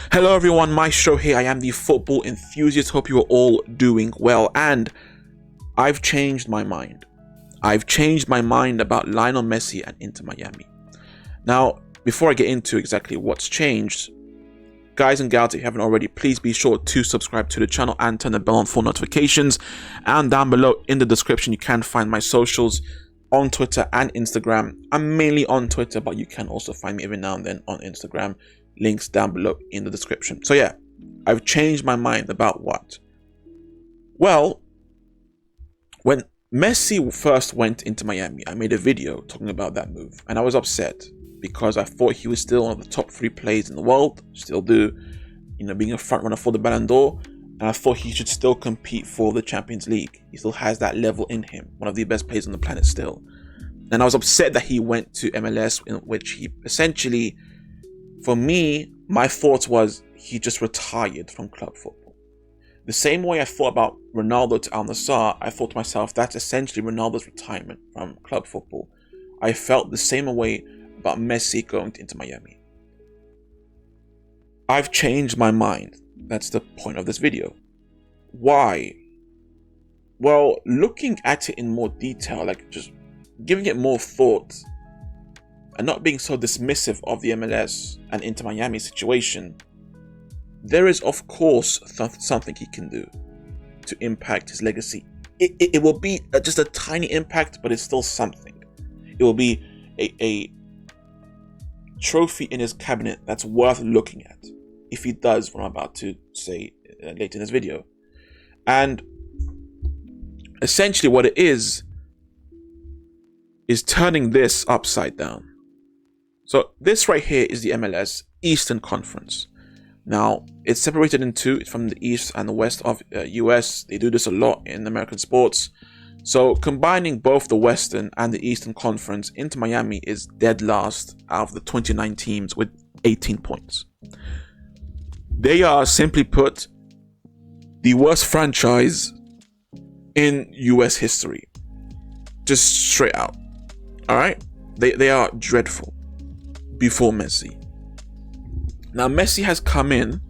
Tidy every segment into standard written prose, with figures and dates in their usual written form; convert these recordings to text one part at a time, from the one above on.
Hello everyone, Maestro here. I am the football enthusiast. Hope you are all doing well. And I've changed my mind. I've changed my mind about Lionel Messi and Inter Miami. Now, before I get into exactly what's changed, guys and gals, if you haven't already, please be sure to subscribe to the channel and turn the bell on for notifications. And down below in the description, you can find my socials on Twitter and Instagram. I'm mainly on Twitter, but you can also find me every now and then on Instagram. Links down below in the description. So yeah, I've changed my mind about what? Well, when Messi first went into Miami, I made a video talking about that move, and I was upset because I thought he was still one of the top 3 players in the world, still do, being a front runner for the Ballon d'Or, and I thought he should still compete for the Champions League. He still has that level in him, one of the best players on the planet still. And I was upset that he went to MLS, in which he essentially, for me, my thought was he just retired from club football. The same way I thought about Ronaldo to Al Nassr, I thought to myself, that's essentially Ronaldo's retirement from club football. I felt the same way about Messi going into Miami. I've changed my mind. That's the point of this video. Why? Well, looking at it in more detail, like just giving it more thought, and not being so dismissive of the MLS and Inter Miami situation, there is of course something he can do to impact his legacy. It will be just a tiny impact, but it's still something. It will be a trophy in his cabinet that's worth looking at if he does what I'm about to say later in this video. And essentially what it is turning this upside down. So this right here is the MLS Eastern Conference. Now, it's separated in two from the east and the west of US. They do this a lot in American sports. So combining both the Western and the Eastern Conference, Inter Miami is dead last out of the 29 teams with 18 points. They are, simply put, the worst franchise in US history. Just straight out. Alright? They are dreadful. Before Messi. Now Messi has come in,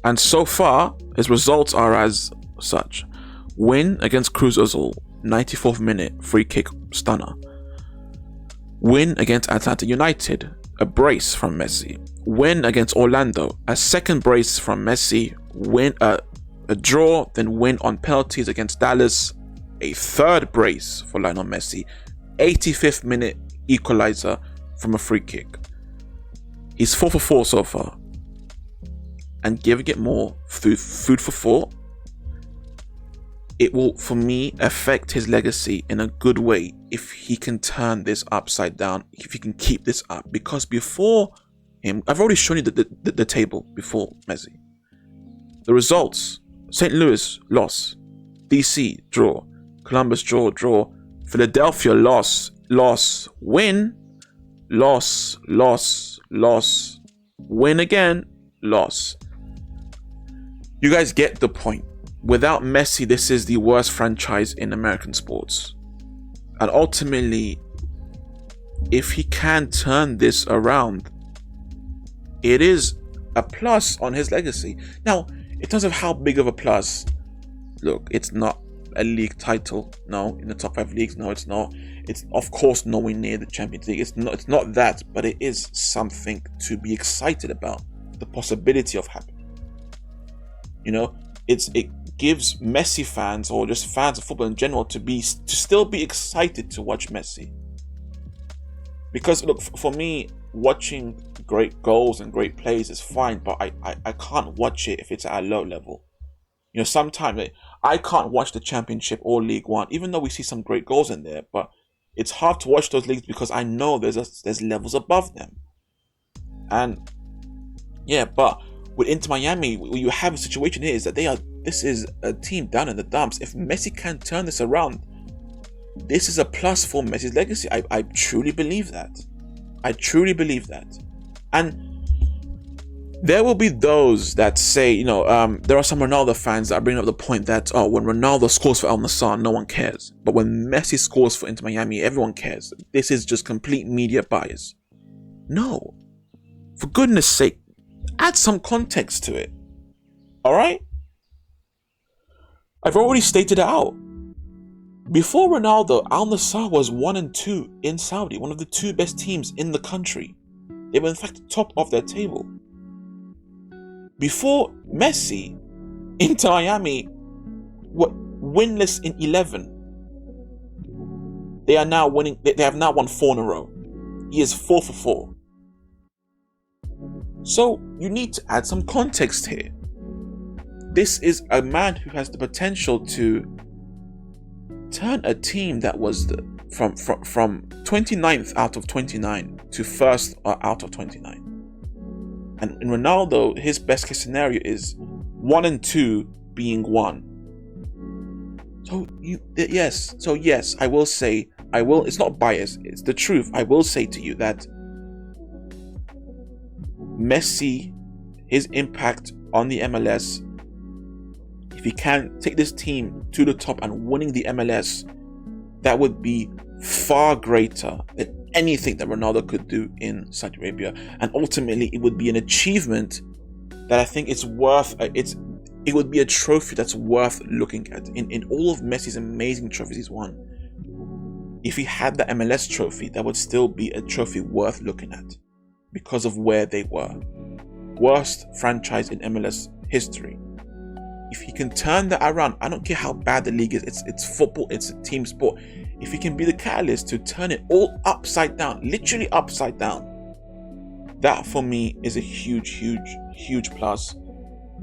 and so far his results are as such: win against Cruz Azul, 94th minute free kick stunner; win against Atlanta United, a brace from Messi; win against Orlando, a second brace from Messi; win a draw, then win on penalties against Dallas, a third brace for Lionel Messi; 85th minute equalizer from a free kick. He's 4 for 4 so far. And giving it more food for thought, it will, for me, affect his legacy in a good way if he can turn this upside down, if he can keep this up. Because before him, I've already shown you the table before Messi. The results: St. Louis, loss; DC, draw; Columbus, draw; Philadelphia, loss; win; loss; win again; loss. You guys get the point. Without Messi, this is the worst franchise in American sports. And ultimately, if he can turn this around, it is a plus on his legacy. Now, in terms of how big of a plus, look, it's not a league title. No, in the top 5 leagues, no, it's not. It's of course nowhere near the Champions League. It's not that, but it is something to be excited about. The possibility of happening. It gives Messi fans, or just fans of football in general, to still be excited to watch Messi. Because look, for me, watching great goals and great plays is fine, but I can't watch it if it's at a low level. Sometimes I can't watch the Championship or League One, even though we see some great goals in there, but it's hard to watch those leagues because I know there's levels above them. And yeah, but with Inter Miami, you have a situation here is that this is a team down in the dumps. If Messi can turn this around, this is a plus for Messi's legacy. I truly believe that. I truly believe that. And there will be those that say, there are some Ronaldo fans that bring up the point that, when Ronaldo scores for Al Nassr, no one cares. But when Messi scores for Inter Miami, everyone cares. This is just complete media bias. No. For goodness sake, add some context to it. Alright? I've already stated it out. Before Ronaldo, Al Nassr was 1-2 in Saudi, one of the two best teams in the country. They were in fact top of their table. Before Messi, Inter Miami were winless in 11. They are now winning. They have now won 4 in a row. He is 4 for 4. So you need to add some context here. This is a man who has the potential to turn a team that was from 29th out of 29 to 1st out of 29. And in Ronaldo, his best case scenario is 1-2 being 1. So yes, I will say, it's not bias, it's the truth. I will say to you that Messi, his impact on the MLS, if he can take this team to the top and winning the MLS, that would be far greater than anything that Ronaldo could do in Saudi Arabia. And ultimately, it would be an achievement that I think it's worth. It would be a trophy that's worth looking at. In all of Messi's amazing trophies he's won, if he had the MLS trophy, that would still be a trophy worth looking at because of where they were. Worst franchise in MLS history. If he can turn that around, I don't care how bad the league is, it's football, it's a team sport. If he can be the catalyst to turn it all upside down, literally upside down, that for me is a huge plus.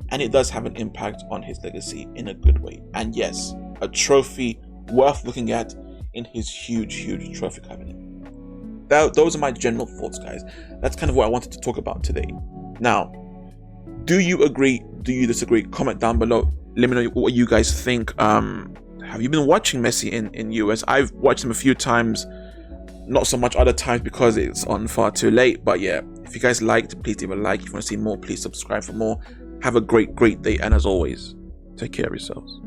And it does have an impact on his legacy in a good way. And yes, a trophy worth looking at in his huge trophy cabinet. Those are my general thoughts, guys. That's kind of what I wanted to talk about today. Now, do you agree? Do you disagree? Comment down below. Let me know what you guys think. Have you been watching Messi in US? I've watched him a few times, not so much other times because it's on far too late. But yeah, if you guys liked, please leave a like. If you want to see more, please subscribe for more. Have a great day, and as always, take care of yourselves.